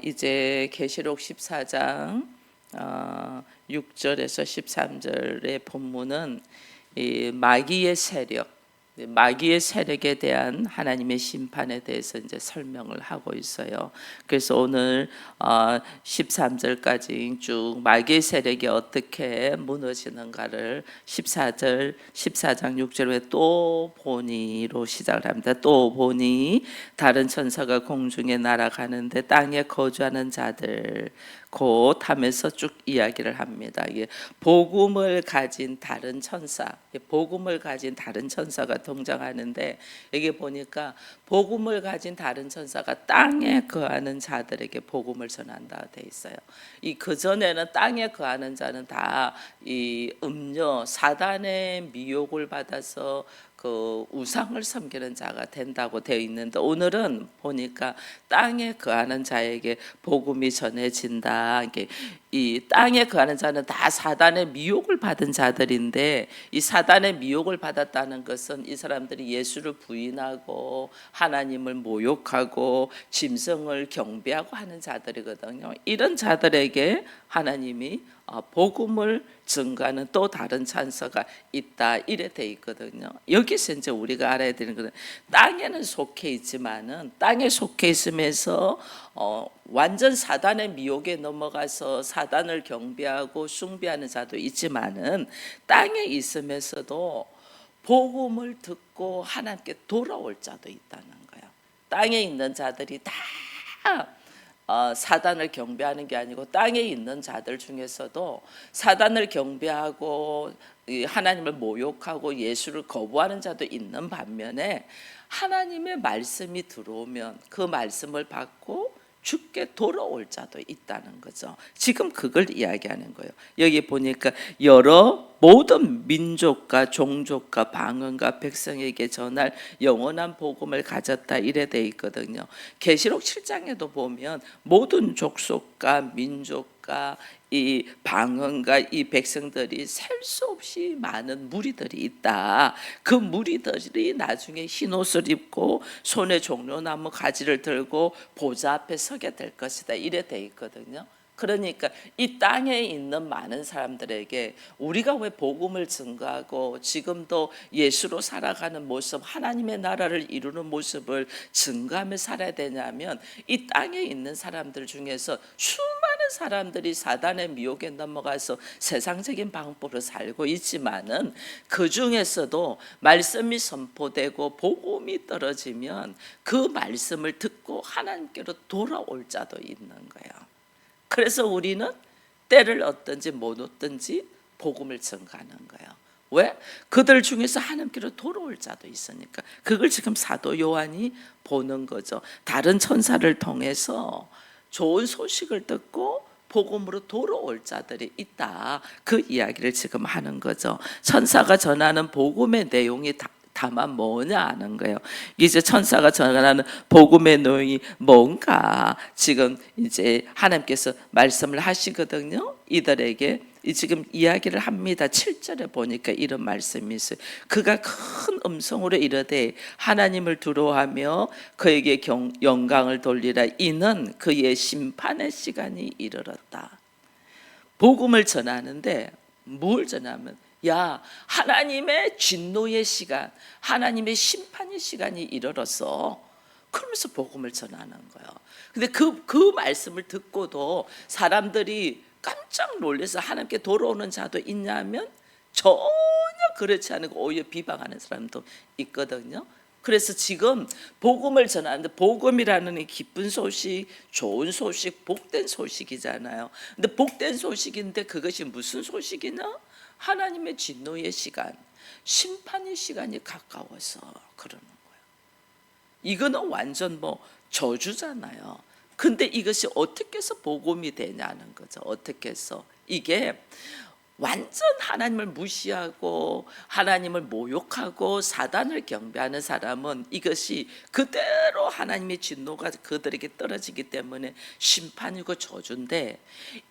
이제 계시록 14장 6절에서 13절의 본문은 이 마귀의 세력에 대한 하나님의 심판에 대해서 이제 설명을 하고 있어요. 그래서 오늘 13절까지 쭉 마귀의 세력이 어떻게 무너지는가를 14장 6절에 또 보니로 시작을 합니다. 또 보니 다른 천사가 공중에 날아가는데 땅에 거주하는 자들 곧 하면서 쭉 이야기를 합니다. 이게 복음을 가진 다른 천사가 등장하는데, 여기 보니까 복음을 가진 다른 천사가 땅에 거하는 자들에게 복음을 전한다 돼 있어요. 이 그전에는 땅에 거하는 자는 다 이 사단의 미혹을 받아서 그 우상을 섬기는 자가 된다고 되어 있는데, 오늘은 보니까 땅에 거하는 자에게 복음이 전해진다. 이 땅에 거하는 자는 다 사단의 미혹을 받은 자들인데, 이 사단의 미혹을 받았다는 것은 이 사람들이 예수를 부인하고 하나님을 모욕하고 짐승을 경배하고 하는 자들이거든요. 이런 자들에게 하나님이 복음을 증가하는 또 다른 찬사가 있다, 이래 돼 있거든요. 여기서 이제 우리가 알아야 되는 것은, 땅에는 속해 있지만은, 땅에 속해 있으면서 완전 사단의 미혹에 넘어가서 사단을 경배하고 숭배하는 자도 있지만은, 땅에 있으면서도 복음을 듣고 하나님께 돌아올 자도 있다는 거예요. 땅에 있는 자들이 다 사단을 경배하는 게 아니고, 땅에 있는 자들 중에서도 사단을 경배하고 하나님을 모욕하고 예수를 거부하는 자도 있는 반면에, 하나님의 말씀이 들어오면 그 말씀을 받고 주께 돌아올 자도 있다는 거죠. 지금 그걸 이야기하는 거예요. 여기 보니까 모든 민족과 종족과 방언과 백성에게 전할 영원한 복음을 가졌다, 이래 돼 있거든요. 계시록 7장에도 보면 모든 족속과 민족과 이 방언과 이 백성들이 셀 수 없이 많은 무리들이 있다. 그 무리들이 나중에 흰 옷을 입고 손에 종려나무 가지를 들고 보좌 앞에 서게 될 것이다, 이래 돼 있거든요. 그러니까 이 땅에 있는 많은 사람들에게 우리가 왜 복음을 증거하고 지금도 예수로 살아가는 모습, 하나님의 나라를 이루는 모습을 증거하며 살아야 되냐면, 이 땅에 있는 사람들 중에서 수많은 사람들이 사단의 미혹에 넘어가서 세상적인 방법으로 살고 있지만은, 그 중에서도 말씀이 선포되고 복음이 떨어지면 그 말씀을 듣고 하나님께로 돌아올 자도 있는 거예요. 그래서 우리는 때를 얻든지 못 얻든지 복음을 전가하는 거예요. 왜? 그들 중에서 하나님께로 돌아올 자도 있으니까. 그걸 지금 사도 요한이 보는 거죠. 다른 천사를 통해서 좋은 소식을 듣고 복음으로 돌아올 자들이 있다, 그 이야기를 지금 하는 거죠. 천사가 전하는 복음의 내용이 다만 뭐냐 하는 거예요. 이제 천사가 전하는 복음의 내용이 뭔가 지금 이제 하나님께서 말씀을 하시거든요. 이들에게 지금 이야기를 합니다. 7절에 보니까 이런 말씀이 있어요. 그가 큰 음성으로 이르되 하나님을 두려워하며 그에게 영광을 돌리라. 이는 그의 심판의 시간이 이르렀다. 복음을 전하는데 뭘 전하면, 하나님의 진노의 시간, 하나님의 심판의 시간이 이르렀어. 그러면서 복음을 전하는 거예요. 근데 그 말씀을 듣고도 사람들이 깜짝 놀라서 하나님께 돌아오는 자도 있냐면, 전혀 그렇지 않고 오히려 비방하는 사람도 있거든요. 그래서 지금 복음을 전하는데, 복음이라는 이 기쁜 소식, 좋은 소식, 복된 소식이잖아요. 근데 복된 소식인데 그것이 무슨 소식이냐? 하나님의 진노의 시간, 심판의 시간이 가까워서 그러는 거예요. 이거는 완전 저주잖아요. 근데 이것이 어떻게 해서 복음이 되냐는 거죠. 어떻게 해서. 이게 완전 하나님을 무시하고 하나님을 모욕하고 사단을 경배하는 사람은 이것이 그대로 하나님의 진노가 그들에게 떨어지기 때문에 심판이고 저주인데,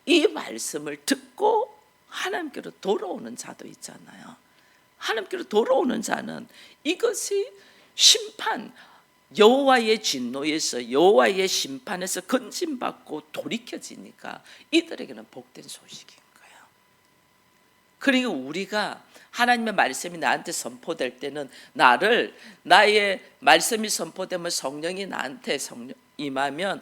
이 말씀을 듣고 하나님께로 돌아오는 자도 있잖아요. 하나님께로 돌아오는 자는 이것이 심판, 여호와의 진노에서 여호와의 심판에서 건진받고 돌이켜지니까 이들에게는 복된 소식인 거예요. 그리고 우리가 하나님의 말씀이 나한테 선포될 때는 나의 말씀이 선포되면 성령이 나한테 임하면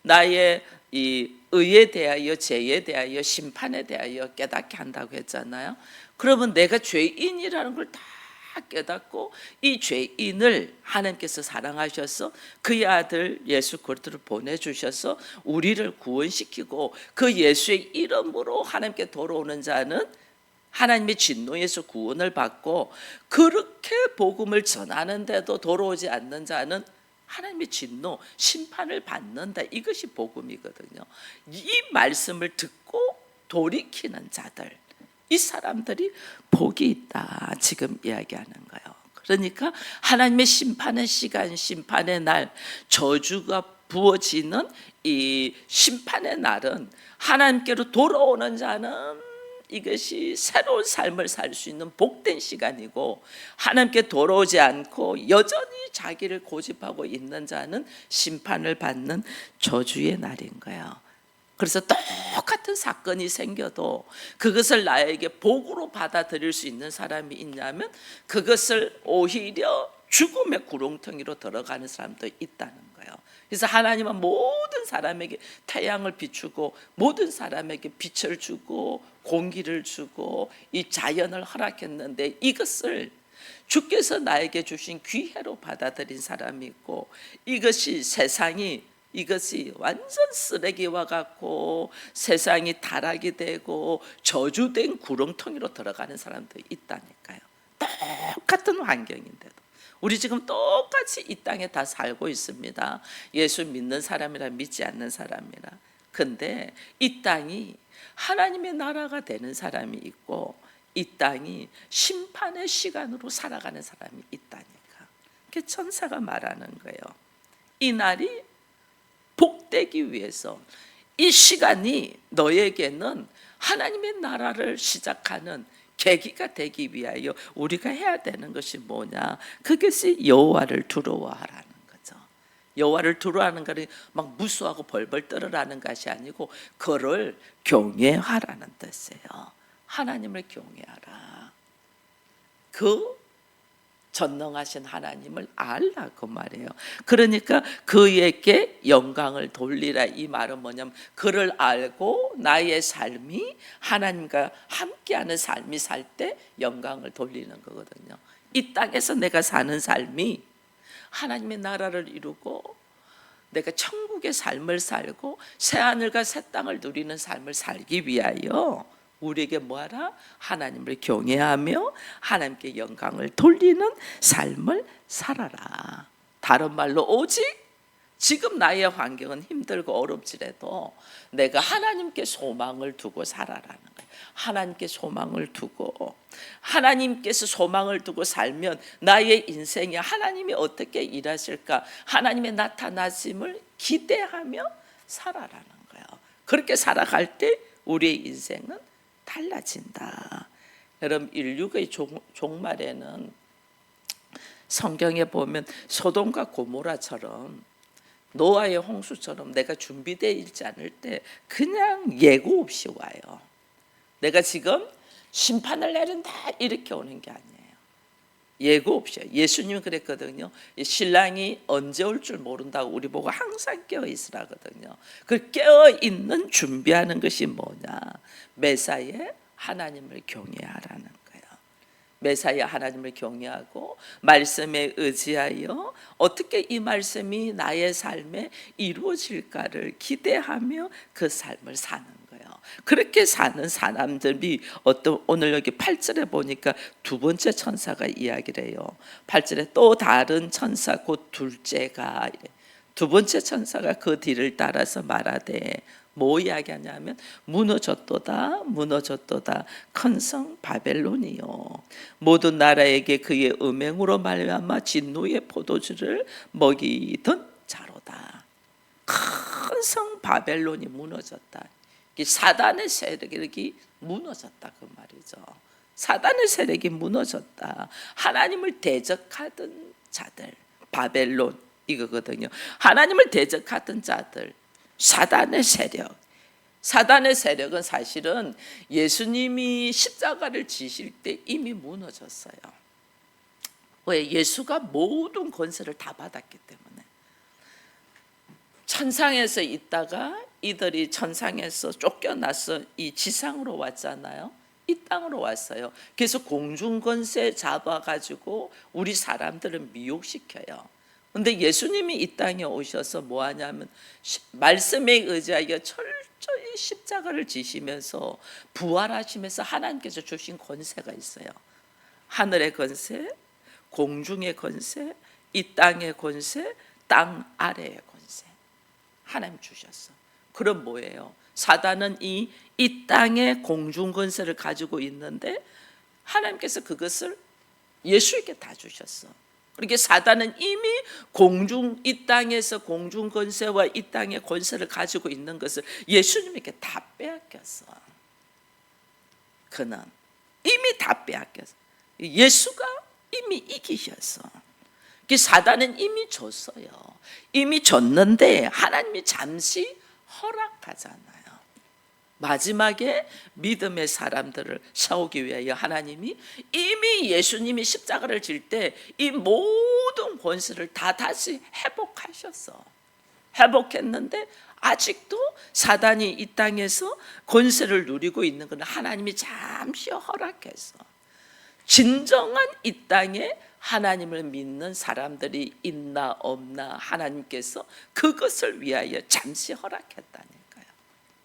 나의 이 의에 대하여 죄에 대하여 심판에 대하여 깨닫게 한다고 했잖아요. 그러면 내가 죄인이라는 걸 다 깨닫고 이 죄인을 하나님께서 사랑하셔서 그의 아들 예수 그리스도를 보내주셔서 우리를 구원시키고 그 예수의 이름으로 하나님께 돌아오는 자는 하나님의 진노에서 구원을 받고, 그렇게 복음을 전하는데도 돌아오지 않는 자는 하나님의 진노, 심판을 받는다. 이것이 복음이거든요. 이 말씀을 듣고 돌이키는 자들, 이 사람들이 복이 있다 지금 이야기하는 거예요. 그러니까 하나님의 심판의 시간, 심판의 날, 저주가 부어지는 이 심판의 날은 하나님께로 돌아오는 자는 이것이 새로운 삶을 살 수 있는 복된 시간이고, 하나님께 돌아오지 않고 여전히 자기를 고집하고 있는 자는 심판을 받는 저주의 날인 거예요. 그래서 똑같은 사건이 생겨도 그것을 나에게 복으로 받아들일 수 있는 사람이 있냐면 그것을 오히려 죽음의 구렁텅이로 들어가는 사람도 있다는 거예요. 그래서 하나님은 모든 사람에게 태양을 비추고 모든 사람에게 빛을 주고 공기를 주고 이 자연을 허락했는데, 이것을 주께서 나에게 주신 기회로 받아들인 사람이 있고, 이것이 완전 쓰레기와 같고 세상이 타락이 되고 저주된 구렁텅이로 들어가는 사람도 있다니까요. 똑같은 환경인데도 우리 지금 똑같이 이 땅에 다 살고 있습니다. 예수 믿는 사람이라 믿지 않는 사람이라. 근데 이 땅이 하나님의 나라가 되는 사람이 있고 이 땅이 심판의 시간으로 살아가는 사람이 있다니까. 그게 천사가 말하는 거예요. 이 날이 복되기 위해서, 이 시간이 너에게는 하나님의 나라를 시작하는 계기가 되기 위하여 우리가 해야 되는 것이 뭐냐? 그것이 여호와를 두려워하라는 거죠. 여호와를 두려워하는 것이 막 무수하고 벌벌 떨으라는 것이 아니고 그를 경외하라는 뜻이에요. 하나님을 경외하라. 그 전능하신 하나님을 알라 그 말이에요. 그러니까 그에게 영광을 돌리라, 이 말은 뭐냐면 그를 알고 나의 삶이 하나님과 함께하는 삶이 살 때 영광을 돌리는 거거든요. 이 땅에서 내가 사는 삶이 하나님의 나라를 이루고 내가 천국의 삶을 살고 새하늘과 새 땅을 누리는 삶을 살기 위하여 우리에게 뭐하라? 하나님을 경외하며 하나님께 영광을 돌리는 삶을 살아라. 다른 말로 오직 지금 나의 환경은 힘들고 어렵지라도 내가 하나님께 소망을 두고 살아라는 거예요. 하나님께 소망을 두고, 하나님께서 소망을 두고 살면 나의 인생에 하나님이 어떻게 일하실까, 하나님의 나타나심을 기대하며 살아라는 거예요. 그렇게 살아갈 때 우리의 인생은 달라진다. 여러분, 인류의 종말에는 성경에 보면 소돔과 고모라처럼 노아의 홍수처럼 내가 준비되어 있지 않을 때 그냥 예고 없이 와요. 내가 지금 심판을 내린다 이렇게 오는 게 아니에요. 예고 없이. 예수님은 그랬거든요. 신랑이 언제 올 줄 모른다고 우리 보고 항상 깨어 있으라거든요. 그 깨어 있는 준비하는 것이 뭐냐? 매사에 하나님을 경외하라는 거예요. 매사에 하나님을 경외하고 말씀에 의지하여 어떻게 이 말씀이 나의 삶에 이루어질까를 기대하며 그 삶을 사는 거예요. 그렇게 사는 사람들이 오늘 여기 8절에 보니까 두 번째 천사가 이야기를 해요. 8절에 또 다른 천사 곧 둘째가 이래. 두 번째 천사가 그 뒤를 따라서 말하되 뭐 이야기하냐면 무너졌도다 무너졌도다 큰 성 바벨론이요, 모든 나라에게 그의 음행으로 말미암아 진노의 포도주를 먹이던 자로다. 큰 성 바벨론이 무너졌다. 사단의 세력이 무너졌다 그 말이죠. 사단의 세력이 무너졌다. 하나님을 대적하던 자들, 바벨론, 이거거든요. 하나님을 대적하던 자들, 사단의 세력. 사단의 세력은 사실은 예수님이 십자가를 지실 때 이미 무너졌어요. 왜? 예수가 모든 권세를 다 받았기 때문에. 천상에서 있다가 이들이 천상에서 쫓겨나서 이 지상으로 왔잖아요. 이 땅으로 왔어요. 그래서 공중권세 잡아가지고 우리 사람들을 미혹시켜요. 근데 예수님이 이 땅에 오셔서 뭐 하냐면 말씀에 의지하여 철저히 십자가를 지시면서 부활하시면서 하나님께서 주신 권세가 있어요. 하늘의 권세, 공중의 권세, 이 땅의 권세, 땅 아래의 권세. 하나님 주셨어. 그럼 뭐예요? 사단은 이 땅의 공중 권세를 가지고 있는데 하나님께서 그것을 예수에게 다 주셨어. 그렇게 사단은 이미 이 땅에서 공중 권세와 이 땅의 권세를 가지고 있는 것을 예수님에게 다 빼앗겼어. 그는 이미 다 빼앗겼어. 예수가 이미 이기셨어. 사단은 이미 졌어요. 이미 졌는데 하나님이 잠시 허락하잖아요. 마지막에 믿음의 사람들을 세우기 위하여 하나님이 이미 예수님이 십자가를 질 때 이 모든 권세를 다 다시 회복하셨어. 회복했는데 아직도 사단이 이 땅에서 권세를 누리고 있는 건 하나님이 잠시 허락했어. 진정한 이 땅에 하나님을 믿는 사람들이 있나 없나 하나님께서 그것을 위하여 잠시 허락했다니까요.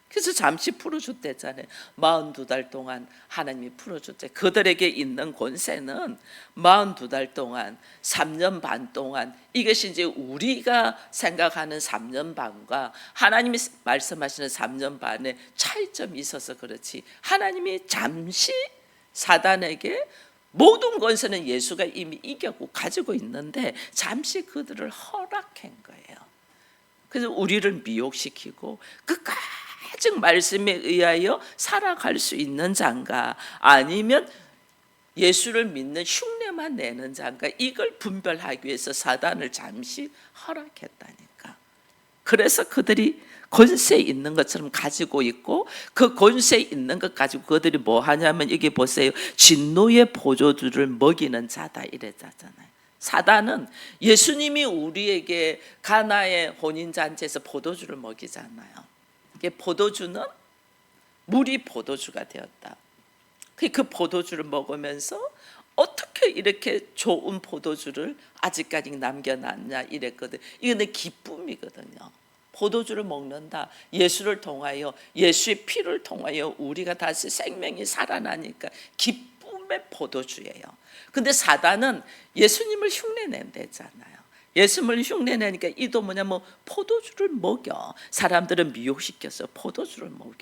그래서 잠시 풀어줬대잖아요. 42달 동안 하나님이 풀어줬대. 그들에게 있는 권세는 42달 동안 3년 반 동안, 이것이 이제 우리가 생각하는 3년 반과 하나님이 말씀하시는 3년 반의 차이점이 있어서 그렇지, 하나님이 잠시 사단에게 모든 권세는 예수가 이미 이겼고 가지고 있는데 잠시 그들을 허락한 거예요. 그래서 우리를 미혹시키고 끝까지 말씀에 의하여 살아갈 수 있는 자인가, 아니면 예수를 믿는 흉내만 내는 자인가, 이걸 분별하기 위해서 사단을 잠시 허락했다니까. 그래서 그들이 권세 있는 것처럼 가지고 있고, 그 권세 있는 것 가지고 그들이 뭐 하냐면, 이게 보세요, 진노의 포도주를 먹이는 자다 이랬잖아요. 사단은 예수님이 우리에게 가나의 혼인잔치에서 포도주를 먹이잖아요. 이게 포도주는 물이 포도주가 되었다. 그 포도주를 먹으면서 어떻게 이렇게 좋은 포도주를 아직까지 남겨놨냐 이랬거든. 이거는 기쁨이거든요. 포도주를 먹는다. 예수를 통하여, 예수의 피를 통하여 우리가 다시 생명이 살아나니까 기쁨의 포도주예요. 근데 사단은 예수님을 흉내낸다잖아요. 예수님을 흉내내니까 이도 뭐냐면 포도주를 먹여. 사람들은 미혹시켜서 포도주를 먹여.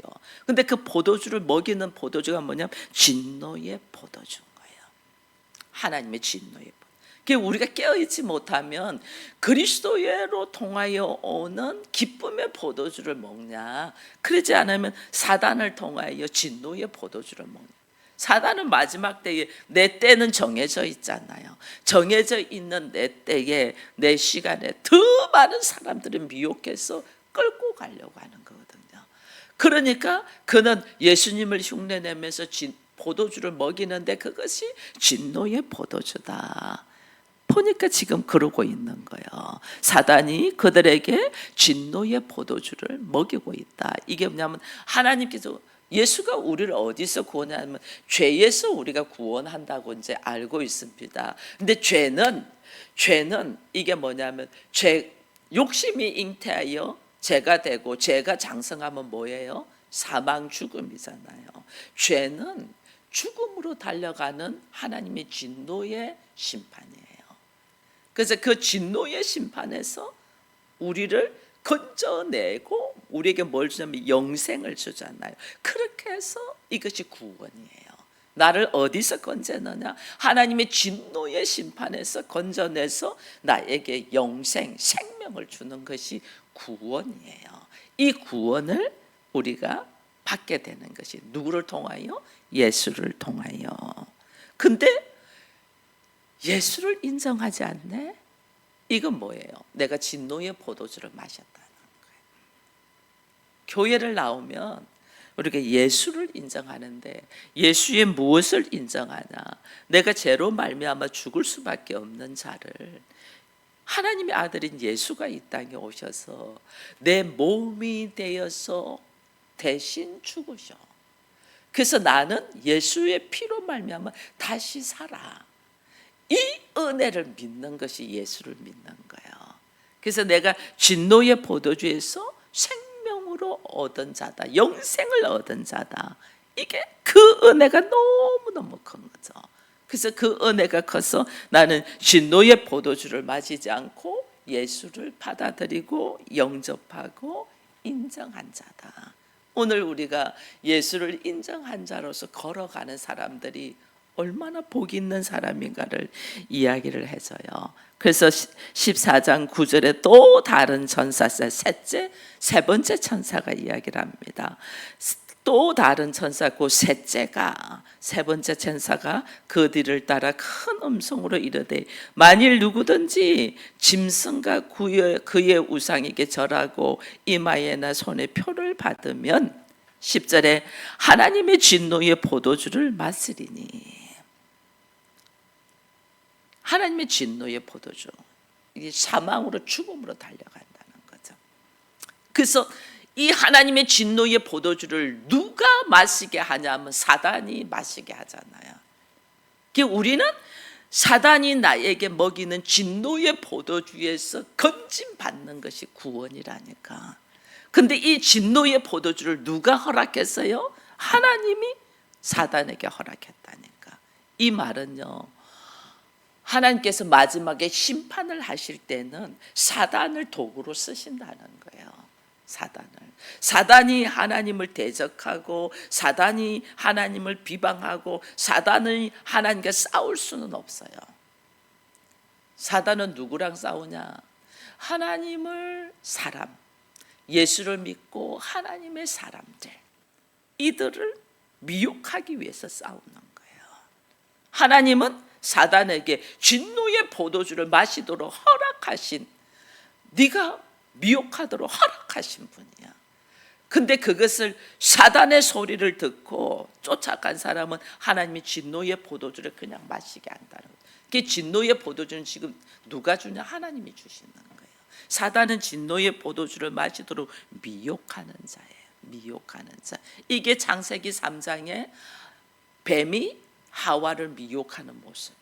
근데 그 포도주를 먹이는 포도주가 뭐냐면 진노의 포도주인 거예요. 하나님의 진노의 포도주. 우리가 깨어있지 못하면 그리스도로 통하여 오는 기쁨의 포도주를 먹냐, 그러지 않으면 사단을 통하여 진노의 포도주를 먹냐. 사단은 마지막 때에, 내 때는 정해져 있잖아요. 정해져 있는 내 때에, 내 시간에 더 많은 사람들을 미혹해서 끌고 가려고 하는 거거든요. 그러니까 그는 예수님을 흉내내면서 포도주를 먹이는데 그것이 진노의 포도주다. 보니까 지금 그러고 있는 거예요. 사단이 그들에게 진노의 포도주를 먹이고 있다. 이게 뭐냐면 하나님께서, 예수가 우리를 어디서 구원하냐면 죄에서 우리가 구원한다고 이제 알고 있습니다. 근데 죄는 이게 뭐냐면 욕심이 잉태하여 죄가 되고, 죄가 장성하면 뭐예요? 사망, 죽음이잖아요. 죄는 죽음으로 달려가는 하나님의 진노의 심판이에요. 그래서 그 진노의 심판에서 우리를 건져내고 우리에게 뭘 주냐면 영생을 주잖아요. 그렇게 해서 이것이 구원이에요. 나를 어디서 건져내냐? 하나님의 진노의 심판에서 건져내서 나에게 영생, 생명을 주는 것이 구원이에요. 이 구원을 우리가 받게 되는 것이 누구를 통하여? 예수를 통하여. 근데 예수를 인정하지 않네? 이건 뭐예요? 내가 진노의 포도주를 마셨다는 거예요. 교회를 나오면 우리가 예수를 인정하는데 예수의 무엇을 인정하냐? 내가 죄로 말미암아 죽을 수밖에 없는 자를 하나님의 아들인 예수가 이 땅에 오셔서 내 몸이 되어서 대신 죽으셔. 그래서 나는 예수의 피로 말미암아 다시 살아. 이 은혜를 믿는 것이 예수를 믿는 거예요. 그래서 내가 진노의 포도주에서 생명으로 얻은 자다, 영생을 얻은 자다. 이게 그 은혜가 너무너무 큰 거죠. 그래서 그 은혜가 커서 나는 진노의 포도주를 마시지 않고 예수를 받아들이고 영접하고 인정한 자다. 오늘 우리가 예수를 인정한 자로서 걸어가는 사람들이 얼마나 복 있는 사람인가를 이야기를 해줘요. 그래서 14장 9절에 또 다른 천사, 세 번째 천사가 이야기를 합니다. 또 다른 천사, 그 셋째가, 세 번째 천사가 그 뒤를 따라 큰 음성으로 이르되 만일 누구든지 짐승과 그의 우상에게 절하고 이마에나 손에 표를 받으면 10절에 하나님의 진노의 포도주를 마시리니. 하나님의 진노의 포도주, 이게 사망으로 죽음으로 달려간다는 거죠. 그래서 이 하나님의 진노의 포도주를 누가 마시게 하냐면 사단이 마시게 하잖아요. 우리는 사단이 나에게 먹이는 진노의 포도주에서 건진받는 것이 구원이라니까. 근데 이 진노의 포도주를 누가 허락했어요? 하나님이 사단에게 허락했다니까. 이 말은요, 하나님께서 마지막에 심판을 하실 때는 사단을 도구로 쓰신다는 거예요. 사단이 하나님을 대적하고 사단이 하나님을 비방하고 사단이 하나님과 싸울 수는 없어요. 사단은 누구랑 싸우냐? 하나님을 사람, 예수를 믿고 하나님의 사람들, 이들을 미혹하기 위해서 싸우는 거예요. 하나님은 사단에게 진노의 포도주를 마시도록 허락하신, 네가 미혹하도록 허락하신 분이야. 근데 그것을 사단의 소리를 듣고 쫓아간 사람은 하나님이 진노의 포도주를 그냥 마시게 한다는 거예요. 그 진노의 포도주는 지금 누가 주냐? 하나님이 주시는 거예요. 사단은 진노의 포도주를 마시도록 미혹하는 자예요. 미혹하는 자. 이게 창세기 3장에 뱀이 하와를 미혹하는 모습이에요.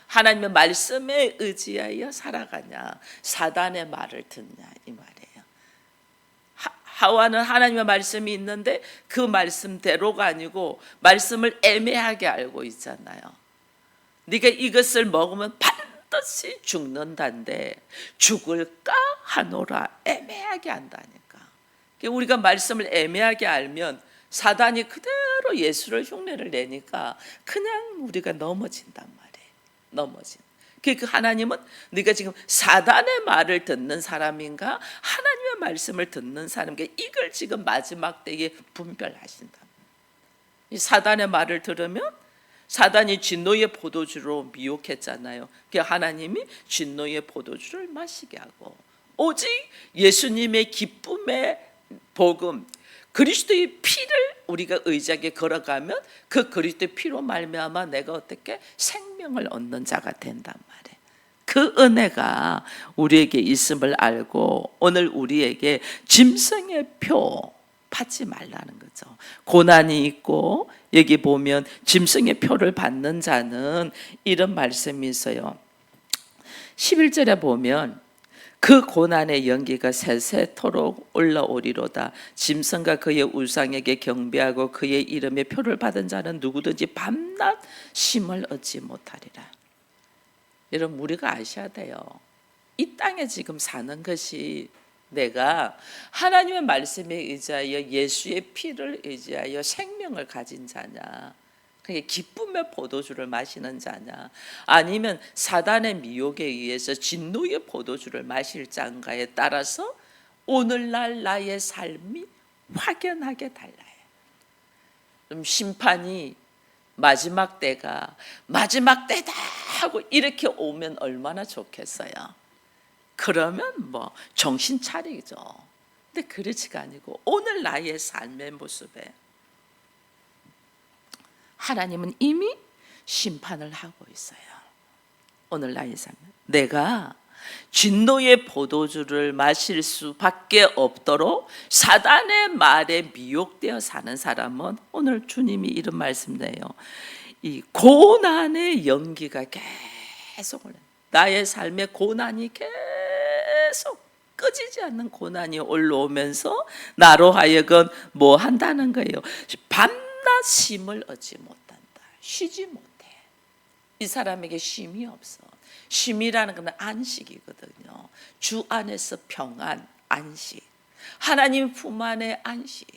하나님의 말씀에 의지하여 살아가냐, 사단의 말을 듣냐, 이 말이에요. 하와는 하나님의 말씀이 있는데 그 말씀대로가 아니고 말씀을 애매하게 알고 있잖아요. 네가 이것을 먹으면 반드시 죽는다는데 죽을까 하노라, 애매하게 안다니까. 우리가 말씀을 애매하게 알면 사단이 그대로 예수를 흉내를 내니까 그냥 우리가 넘어진단 말이에요. 그 하나님은 네가 지금 사단의 말을 듣는 사람인가 하나님의 말씀을 듣는 사람인가, 이걸 지금 마지막 때에 분별하신다. 이 사단의 말을 들으면 사단이 진노의 포도주로 미혹했잖아요. 그 하나님이 진노의 포도주를 마시게 하고 오직 예수님의 기쁨의 복음, 그리스도의 피를 우리가 의지하게 걸어가면 그 그리스도의 피로 말미암아 내가 어떻게 생명을 얻는 자가 된단 말이에요. 그 은혜가 우리에게 있음을 알고 오늘 우리에게 짐승의 표 받지 말라는 거죠. 고난이 있고 여기 보면 짐승의 표를 받는 자는 이런 말씀이 있어요. 11절에 보면 그 고난의 연기가 세세토록 올라오리로다. 짐승과 그의 우상에게 경배하고 그의 이름의 표를 받은 자는 누구든지 밤낮 쉼을 얻지 못하리라. 여러분, 우리가 아셔야 돼요. 이 땅에 지금 사는 것이 내가 하나님의 말씀에 의지하여 예수의 피를 의지하여 생명을 가진 자냐, 그게 기쁨의 포도주를 마시는 자냐, 아니면 사단의 미혹에 의해서 진노의 포도주를 마실 자인가에 따라서 오늘날 나의 삶이 확연하게 달라요. 좀 심판이 마지막 때가 마지막 때다 하고 이렇게 오면 얼마나 좋겠어요. 그러면 뭐 정신 차리죠. 근데 그렇지가 아니고 오늘 나의 삶의 모습에 하나님은 이미 심판을 하고 있어요. 오늘 나의 삶에 내가 진노의 포도주를 마실 수밖에 없도록 사단의 말에 미혹되어 사는 사람은 오늘 주님이 이런 말씀이에요. 이 고난의 연기가 계속 올라. 나의 삶에 고난이 계속 꺼지지 않는 고난이 올라오면서 나로 하여금 뭐 한다는 거예요. 밤낮 쉼을 얻지 못한다. 쉬지 못해. 이 사람에게 쉼이 없어. 쉼이라는 것은 안식이거든요. 주 안에서 평안, 안식. 하나님 품 안에 안식.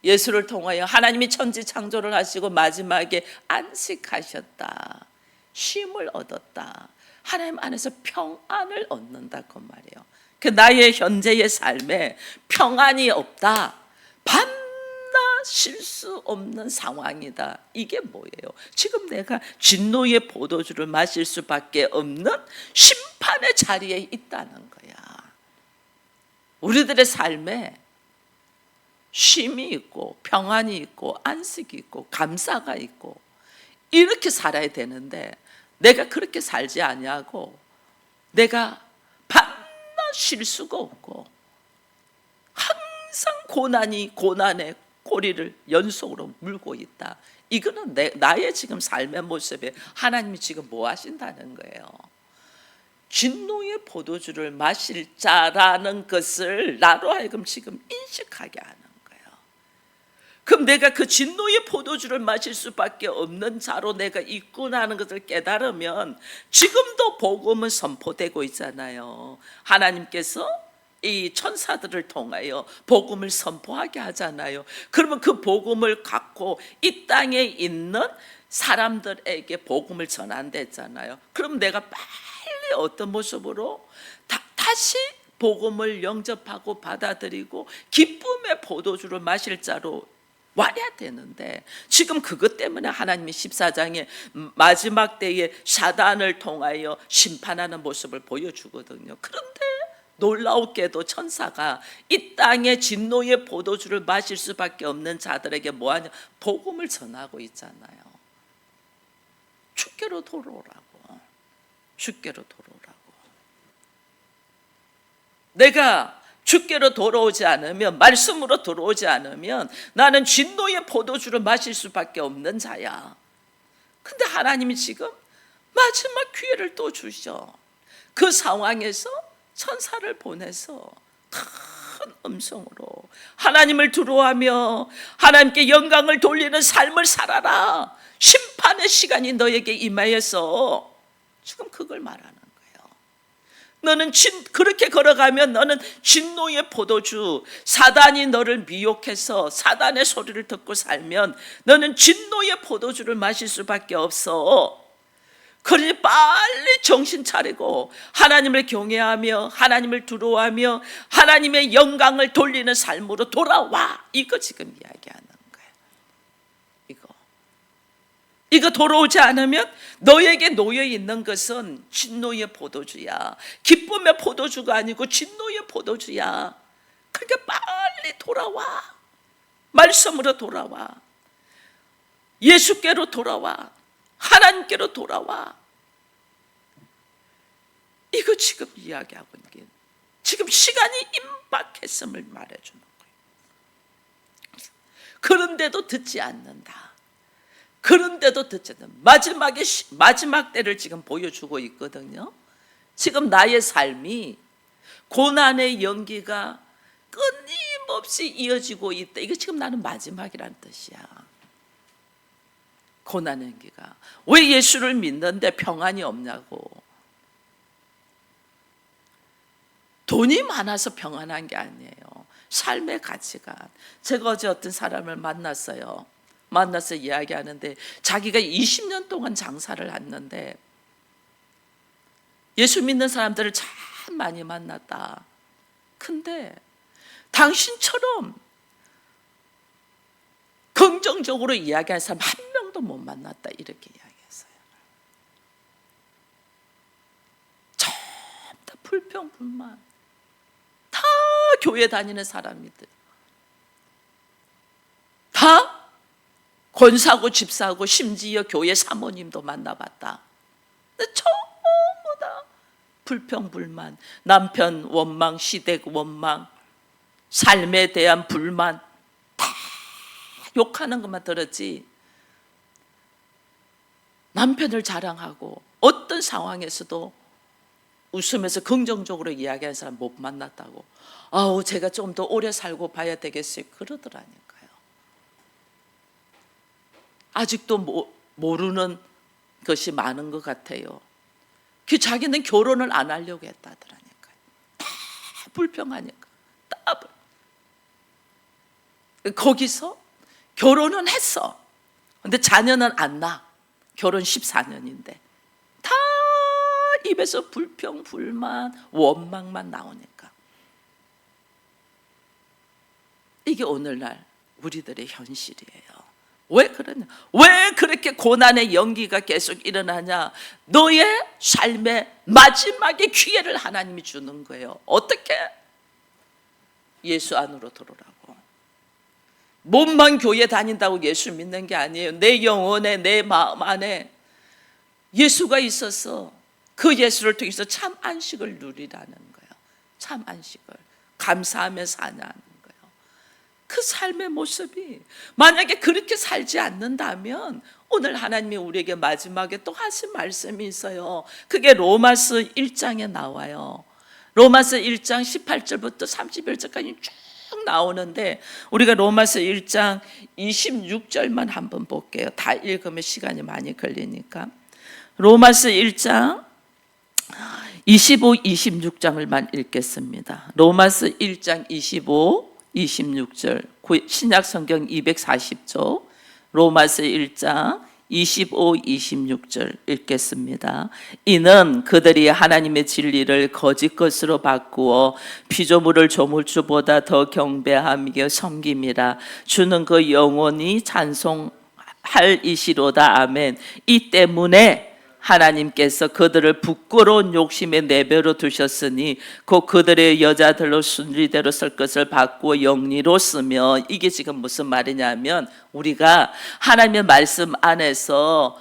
예수를 통하여 하나님이 천지 창조를 하시고 마지막에 안식하셨다. 쉼을 얻었다. 하나님 안에서 평안을 얻는다 그 말이에요. 그 나의 현재의 삶에 평안이 없다. 밤낮 쉴 수 없는 상황이다. 이게 뭐예요? 지금 내가 진노의 포도주를 마실 수밖에 없는 심판의 자리에 있다는 거야. 우리들의 삶에 쉼이 있고 평안이 있고 안식이 있고 감사가 있고 이렇게 살아야 되는데 내가 그렇게 살지 아니하고 내가 밤낮 쉴 수가 없고 항상 고난의 꼬리를 연속으로 물고 있다. 이거는 나의 지금 삶의 모습에 하나님이 지금 뭐 하신다는 거예요. 진노의 포도주를 마실 자라는 것을 나로 하여금 지금 인식하게 하는 거예요. 그럼 내가 그 진노의 포도주를 마실 수밖에 없는 자로 내가 있구나 하는 것을 깨달으면 지금도 복음은 선포되고 있잖아요. 하나님께서 이 천사들을 통하여 복음을 선포하게 하잖아요. 그러면 그 복음을 갖고 이 땅에 있는 사람들에게 복음을 전한댔잖아요. 그럼 내가 빨리 어떤 모습으로 다시 복음을 영접하고 받아들이고 기쁨의 포도주를 마실 자로 와야 되는데 지금 그것 때문에 하나님이 14장에 마지막 때에 사단을 통하여 심판하는 모습을 보여주거든요. 그런데 놀라웠게도 천사가 이 땅에 진노의 포도주를 마실 수밖에 없는 자들에게 뭐하냐? 복음을 전하고 있잖아요. 주께로 돌아오라고. 주께로 돌아오라고. 내가 주께로 돌아오지 않으면, 말씀으로 돌아오지 않으면 나는 진노의 포도주를 마실 수밖에 없는 자야. 근데 하나님이 지금 마지막 기회를 또 주셔. 그 상황에서 천사를 보내서 큰 음성으로 하나님을 두려워하며 하나님께 영광을 돌리는 삶을 살아라. 심판의 시간이 너에게 임하여서 지금 그걸 말하는 거예요. 너는 그렇게 걸어가면 너는 진노의 포도주, 사단이 너를 미혹해서 사단의 소리를 듣고 살면 너는 진노의 포도주를 마실 수밖에 없어. 그러니 빨리 정신 차리고 하나님을 경외하며 하나님을 두려워하며 하나님의 영광을 돌리는 삶으로 돌아와. 이거 지금 이야기하는 거예요. 이거 돌아오지 않으면 너에게 놓여 있는 것은 진노의 포도주야. 기쁨의 포도주가 아니고 진노의 포도주야. 그러니까 빨리 돌아와. 말씀으로 돌아와. 예수께로 돌아와. 하나님께로 돌아와. 이거 지금 이야기하고 있는 게 지금 시간이 임박했음을 말해주는 거예요. 그런데도 듣지 않는다. 그런데도 듣지 않는다. 마지막 때를 지금 보여주고 있거든요. 지금 나의 삶이 고난의 연기가 끊임없이 이어지고 있다. 이거 지금 나는 마지막이라는 뜻이야. 고난의 연기가. 왜 예수를 믿는데 평안이 없냐고. 돈이 많아서 평안한 게 아니에요. 삶의 가치관. 제가 어제 어떤 사람을 만나서 이야기하는데 자기가 20년 동안 장사를 했는데 예수 믿는 사람들을 참 많이 만났다. 근데 당신처럼 긍정적으로 이야기하는 사람 한 명도 못 만났다. 이렇게 이야기했어요. 전부 다 불평불만. 다 교회 다니는 사람이들. 다 권사고 집사고 심지어 교회 사모님도 만나봤다. 근데 전부 다 불평불만, 남편 원망, 시댁 원망, 삶에 대한 불만, 다 욕하는 것만 들었지. 남편을 자랑하고 어떤 상황에서도 웃으면서 긍정적으로 이야기하는 사람 못 만났다고. 아우, 제가 좀 더 오래 살고 봐야 되겠어요. 그러더라니까요. 아직도 모르는 것이 많은 것 같아요. 그 자기는 결혼을 안 하려고 했다더라니까요. 다 불평하니까. 다 거기서 결혼은 했어. 근데 자녀는 안 낳아. 결혼 14년인데 다 입에서 불평, 불만, 원망만 나오니까. 이게 오늘날 우리들의 현실이에요. 왜 그러냐? 왜 그렇게 고난의 연기가 계속 일어나냐? 너의 삶의 마지막에 기회를 하나님이 주는 거예요. 어떻게? 예수 안으로 들어오라고. 몸만 교회 다닌다고 예수 믿는 게 아니에요. 내 영혼에, 내 마음 안에 예수가 있어서 그 예수를 통해서 참 안식을 누리라는 거예요. 참 안식을 감사하며 사냐는 거예요. 그 삶의 모습이 만약에 그렇게 살지 않는다면 오늘 하나님이 우리에게 마지막에 또 하신 말씀이 있어요. 그게 로마서 1장에 나와요. 로마서 1장 18절부터 31절까지 쭉 나오는데 우리가 로마서 1장 26절만 한번 볼게요. 다 읽으면 시간이 많이 걸리니까. 로마서 1장 25, 26장을만 읽겠습니다. 로마서 1장 25, 26절 신약 성경 240조 로마서 1장 25, 26절 읽겠습니다. 이는 그들이 하나님의 진리를 거짓 것으로 바꾸어 피조물을 조물주보다 더 경배하며 섬김이라. 주는 그 영원히 찬송할 이시로다. 아멘. 이 때문에 하나님께서 그들을 부끄러운 욕심에 내버려 두셨으니 곧 그들의 여자들로 순리대로 쓸 것을 바꾸어 영리로 쓰며. 이게 지금 무슨 말이냐면 우리가 하나님의 말씀 안에서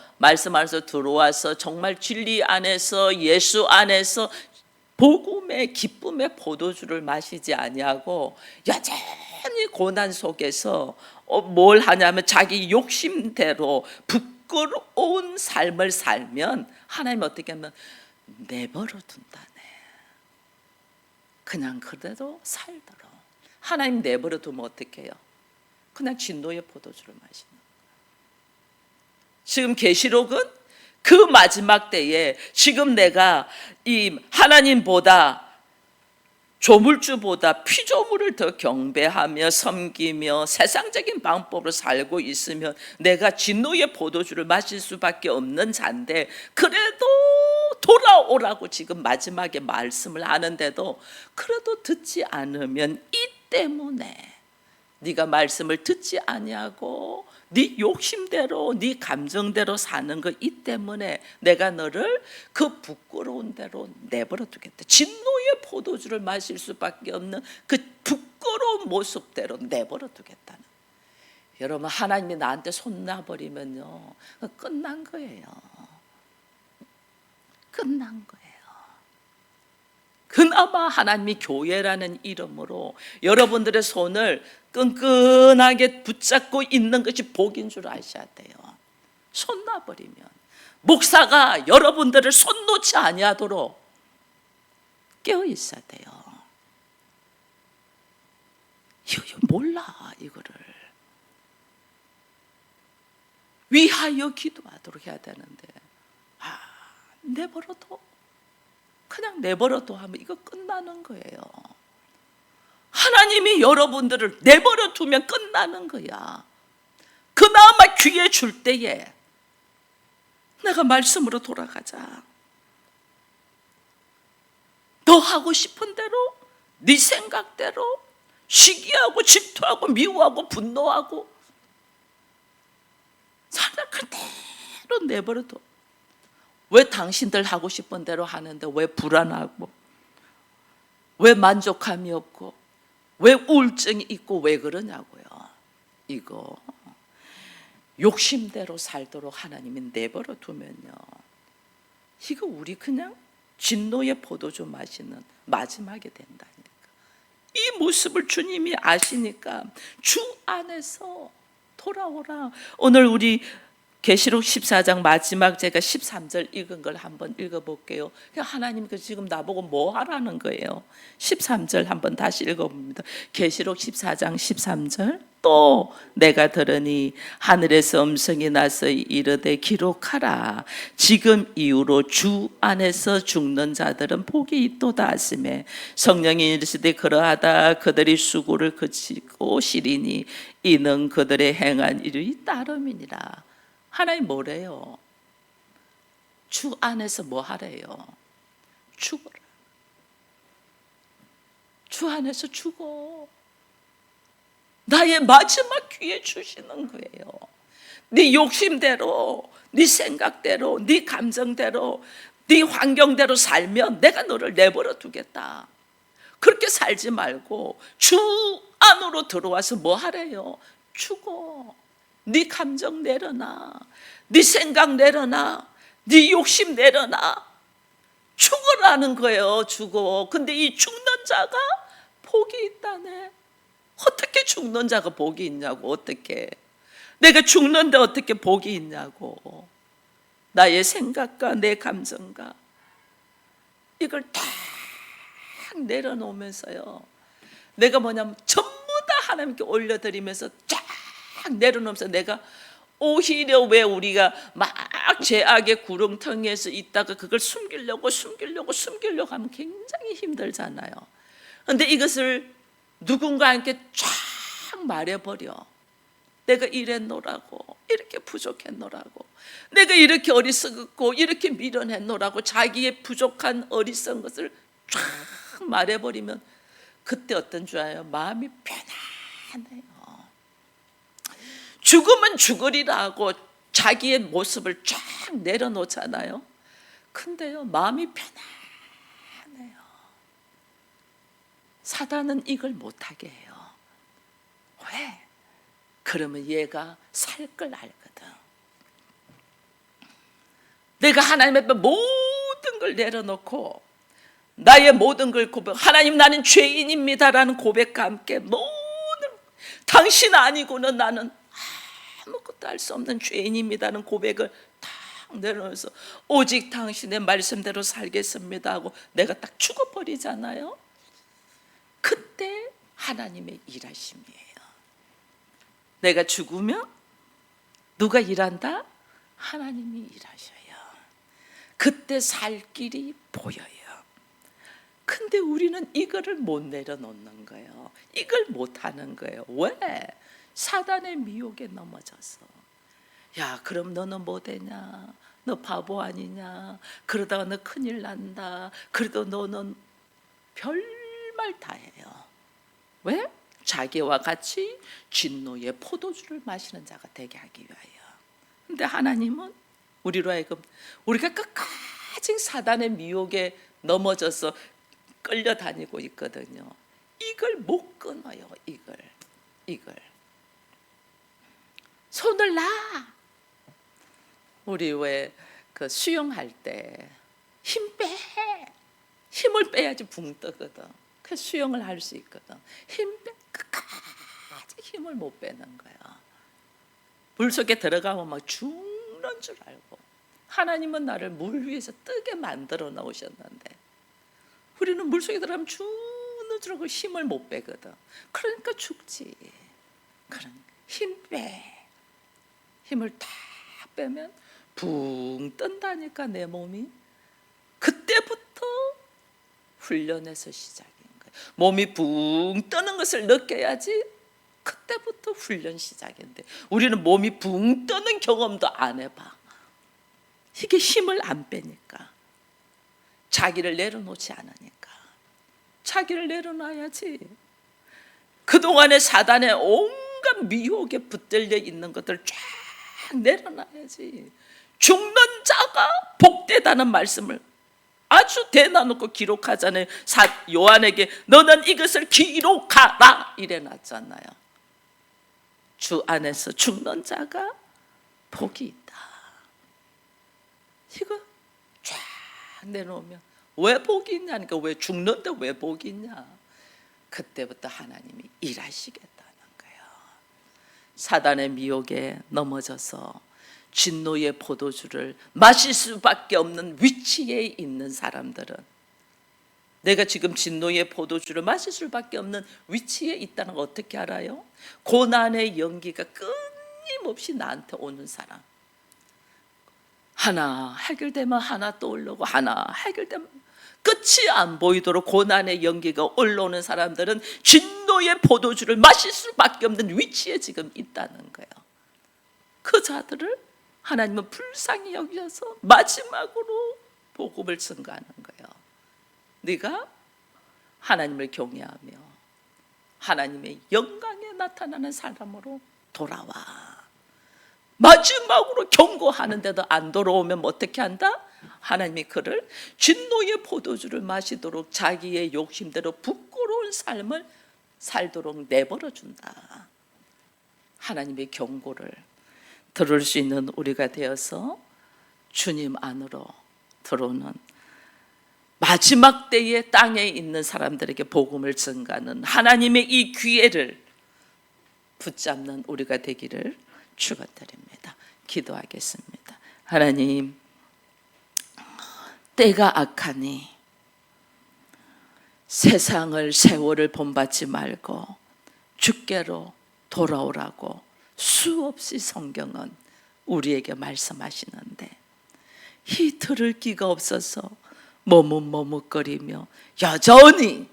들어와서 정말 진리 안에서 예수 안에서 복음의 기쁨의 포도주를 마시지 아니하고 여전히 고난 속에서 뭘 하냐면 자기 욕심대로 부끄러운 삶을 살면 하나님 어떻게 하면 내버려 둔다네. 그냥 그대로 살더라. 하나님 내버려 두면 어떻게 해요? 그냥 진노의 포도주를 마시는 거예요. 지금 계시록은 그 마지막 때에 지금 내가 이 하나님보다 조물주보다 피조물을 더 경배하며 섬기며 세상적인 방법으로 살고 있으면 내가 진노의 포도주를 마실 수밖에 없는 자인데 그래도 돌아오라고 지금 마지막에 말씀을 하는데도 그래도 듣지 않으면 이 때문에 네가 말씀을 듣지 아니하고 네 욕심대로 네 감정대로 사는 거 이 때문에 내가 너를 그 부끄러운 대로 내버려 두겠다. 진노의 포도주를 마실 수밖에 없는 그 부끄러운 모습대로 내버려 두겠다는. 여러분 하나님이 나한테 손 놔버리면요 끝난 거예요. 끝난 거예요. 그나마 하나님이 교회라는 이름으로 여러분들의 손을 끈끈하게 붙잡고 있는 것이 복인 줄 아셔야 돼요. 손 놔버리면 목사가 여러분들을 손 놓지 아니하도록 깨어 있어야 돼요. 이거 몰라. 이거를 위하여 기도하도록 해야 되는데 내버려둬. 그냥 내버려둬 하면 이거 끝나는 거예요. 하나님이 여러분들을 내버려 두면 끝나는 거야. 그나마 기회 줄 때에 내가 말씀으로 돌아가자. 너 하고 싶은 대로 네 생각대로 시기하고 질투하고 미워하고 분노하고 살아 그대로 내버려둬. 왜 당신들 하고 싶은 대로 하는데 왜 불안하고 왜 만족감이 없고 왜 우울증이 있고 왜 그러냐고요. 이거 욕심대로 살도록 하나님이 내버려 두면요, 이거 우리 그냥 진노의 포도주 마시는 마지막이 된다니까. 이 모습을 주님이 아시니까 주 안에서 돌아오라. 오늘 우리 계시록 14장 마지막 제가 13절 읽은 걸 한번 읽어볼게요. 하나님 지금 나보고 뭐 하라는 거예요? 13절 한번 다시 읽어봅니다. 계시록 14장 13절. 또 내가 들으니 하늘에서 음성이 나서 이르되 기록하라. 지금 이후로 주 안에서 죽는 자들은 복이 있도다 하시매 성령이 이르시되 그러하다 그들이 수고를 그치고 시리니 이는 그들의 행한 일이 따름이니라. 하나님 뭐래요? 주 안에서 뭐 하래요? 죽어라. 주 안에서 죽어. 나의 마지막 기회 주시는 거예요. 네 욕심대로, 네 생각대로, 네 감정대로, 네 환경대로 살면 내가 너를 내버려 두겠다. 그렇게 살지 말고 주 안으로 들어와서 뭐 하래요? 죽어. 네 감정 내려놔. 네 생각 내려놔. 네 욕심 내려놔. 죽어라는 거예요. 죽어. 근데 이 죽는 자가 복이 있다네. 어떻게 죽는 자가 복이 있냐고. 어떻게 내가 죽는데 어떻게 복이 있냐고. 나의 생각과 내 감정과 이걸 다 내려놓으면서요, 내가 뭐냐면 전부 다 하나님께 올려드리면서 쫙 내려놓으면서, 내가 오히려 왜 우리가 막 죄악의 구렁텅이에서 있다가 그걸 숨기려고 하면 굉장히 힘들잖아요. 그런데 이것을 누군가에게 쫙 말해버려. 내가 이랬노라고, 이렇게 부족했노라고, 내가 이렇게 어리석었고 이렇게 미련했노라고 자기의 부족한 어리석은 것을 쫙 말해버리면 그때 어떤 줄 알아요? 마음이 편안해요. 죽으면 죽으리라 하고 자기의 모습을 쫙 내려놓잖아요. 근데요, 마음이 편안해요. 사단은 이걸 못하게 해요. 왜? 그러면 얘가 살 걸 알거든. 내가 하나님 앞에 모든 걸 내려놓고 나의 모든 걸 고백, 하나님 나는 죄인입니다라는 고백과 함께 모든, 당신 아니고는 나는 아무것도 할 수 없는 죄인입니다는 고백을 딱 내려놓아서 오직 당신의 말씀대로 살겠습니다 하고 내가 딱 죽어버리잖아요. 그때 하나님의 일하심이에요. 내가 죽으면 누가 일한다? 하나님이 일하셔요. 그때 살 길이 보여요. 근데 우리는 이거를 못 내려놓는 거예요. 이걸 못 하는 거예요. 왜? 사단의 미혹에 넘어져서. 야, 그럼 너는 뭐 되냐? 너 바보 아니냐? 그러다가 너 큰일 난다. 그래도 너는 별말 다 해요. 왜? 자기와 같이 진노의 포도주를 마시는 자가 되게 하기 위하여. 근데 하나님은 우리로 하여금 우리가 끝까지 사단의 미혹에 넘어져서 끌려다니고 있거든요. 이걸 못 끊어요. 이걸 손을 놔. 우리 왜 그 수영할 때 힘을 빼야지 붕 뜨거든. 그 수영을 할 수 있거든. 끝까지 힘을 못 빼는 거야. 물속에 들어가면 막 죽는 줄 알고. 하나님은 나를 물 위에서 뜨게 만들어 놓으셨는데 우리는 물속에 들어가면 죽는 줄 알고 힘을 못 빼거든. 그러니까 죽지. 그러니까 힘 빼. 힘을 다 빼면 붕 뜬다니까 내 몸이. 그때부터 훈련에서 시작인 거예요. 몸이 붕 뜨는 것을 느껴야지 그때부터 훈련 시작인데 우리는 몸이 붕 뜨는 경험도 안 해봐. 이게 힘을 안 빼니까. 자기를 내려놓지 않으니까. 자기를 내려놔야지. 그동안의 사단의 온갖 미혹에 붙들려 있는 것들 쫙 내려놔야지. 죽는 자가 복되다는 말씀을 아주 대놔놓고 기록하잖아요. 요한에게 너는 이것을 기록하라 이래놨잖아요. 주 안에서 죽는 자가 복이 있다. 이거 쫙 내놓으면 왜 복이 있냐니까, 왜 죽는데 왜 복이 있냐. 그때부터 하나님이 일하시겠다는 거예요. 사단의 미혹에 넘어져서 진노의 포도주를 마실 수밖에 없는 위치에 있는 사람들은, 내가 지금 진노의 포도주를 마실 수밖에 없는 위치에 있다는 걸 어떻게 알아요? 고난의 연기가 끊임없이 나한테 오는 사람, 하나 해결되면 하나 떠오르고 하나 해결되면 끝이 안 보이도록 고난의 연기가 올라오는 사람들은 진노의 포도주를 마실 수밖에 없는 위치에 지금 있다는 거예요. 그 자들을 하나님은 불쌍히 여기셔서 마지막으로 복음을 증거하는 거예요. 네가 하나님을 경외하며 하나님의 영광에 나타나는 사람으로 돌아와. 마지막으로 경고하는데도 안 돌아오면 어떻게 한다? 하나님이 그를 진노의 포도주를 마시도록 자기의 욕심대로 부끄러운 삶을 살도록 내버려 준다. 하나님의 경고를 들을 수 있는 우리가 되어서 주님 안으로 들어오는 마지막 때에 땅에 있는 사람들에게 복음을 증가하는 하나님의 이 기회를 붙잡는 우리가 되기를 축원드립니다. 기도하겠습니다. 하나님, 때가 악하니 세월을 본받지 말고 주께로 돌아오라고 수없이 성경은 우리에게 말씀하시는데, 이 들을 기가 없어서 머뭇머뭇거리며 여전히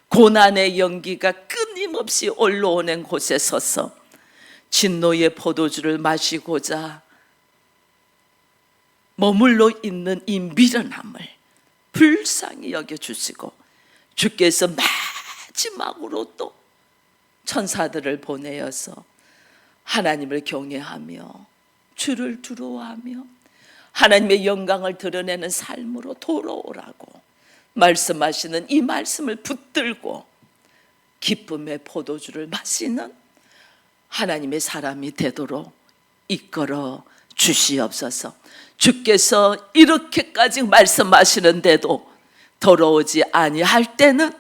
고난의 연기가 끊임없이 올라오는 곳에 서서 진노의 포도주를 마시고자 머물러 있는 이 미련함을 불쌍히 여겨주시고, 주께서 마지막으로 또 천사들을 보내어서 하나님을 경외하며 주를 두려워하며 하나님의 영광을 드러내는 삶으로 돌아오라고 말씀하시는 이 말씀을 붙들고 기쁨의 포도주를 마시는 하나님의 사람이 되도록 이끌어 주시옵소서. 주께서 이렇게까지 말씀하시는데도 돌아오지 아니할 때는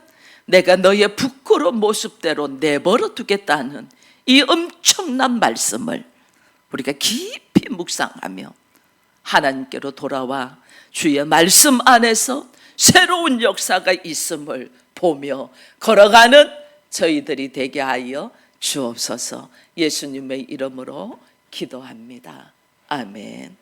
내가 너의 부끄러운 모습대로 내버려 두겠다는 이 엄청난 말씀을 우리가 깊이 묵상하며 하나님께로 돌아와 주의 말씀 안에서 새로운 역사가 있음을 보며 걸어가는 저희들이 되게 하여 주옵소서. 예수님의 이름으로 기도합니다. 아멘.